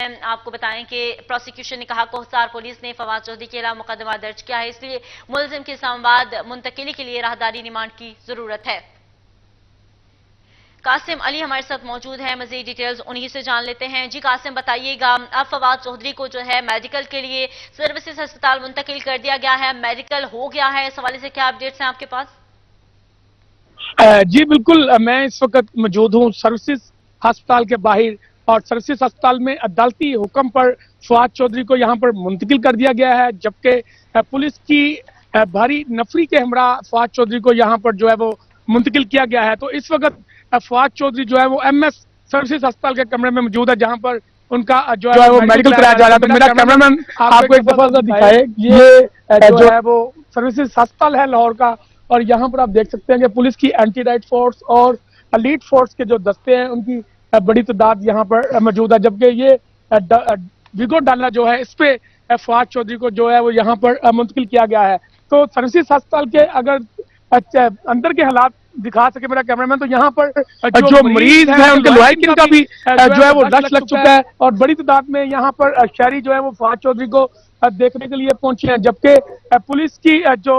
आपको बताएं कि प्रोसिक्यूशन ने कहा कोहसार पुलिस ने फवाद चौधरी के खिलाफ मुकदमा दर्ज किया है, इसलिए मुलजिम की इस्लामाबाद मुंतकिली के लिए राहदारी रिमांड की जरूरत है। कासिम अली हमारे साथ मौजूद है, मजीद डिटेल्स उन्हीं से जान लेते हैं। जी कासिम बताइएगा, अब फवाद चौधरी को जो है मेडिकल के लिए सर्विसेज अस्पताल मुंतकिल कर दिया गया है, मेडिकल हो गया है, इस हवाले से क्या अपडेट्स हैं आपके पास? जी बिल्कुल, मैं इस वक्त मौजूद हूँ सर्विसेज अस्पताल के बाहर और सर्विसेज अस्पताल में अदालती हुक्म पर फवाद चौधरी को यहाँ पर मुंतकिल कर दिया गया है, जबकि पुलिस की भारी नफरी के हमरा फवाद चौधरी को यहाँ पर जो है वो मुंतकिल किया गया है। तो इस वक्त फवाद चौधरी जो है वो MS सर्विसेज अस्पताल के कमरे में मौजूद है, जहाँ पर उनका जो है वो मेडिकल कराया जा रहा है। तो मेरा कैमरामैन आपको एक दफा दिखाए, ये जो है वो सर्विसेज अस्पताल है लाहौर का, और यहाँ पर आप देख सकते हैं कि पुलिस की एंटी राइट फोर्स और एलीट फोर्स के जो दस्ते हैं उनकी बड़ी तादाद यहाँ पर मौजूद है, जबकि ये विगो डालना जो है इस पे फवाद चौधरी को जो है वो यहाँ पर मुंतकिल किया गया है। तो सर्विसेज अस्पताल के अगर अंदर के हालात दिखा सके मेरा कैमरामैन, तो यहाँ पर जो मरीज हैं उनके लोहाइकिन का भी जो है वो रश लग चुका है और बड़ी तादाद में यहाँ पर शहरी जो है वो फवाद चौधरी को देखने के लिए पहुंचे हैं, जबकि पुलिस की जो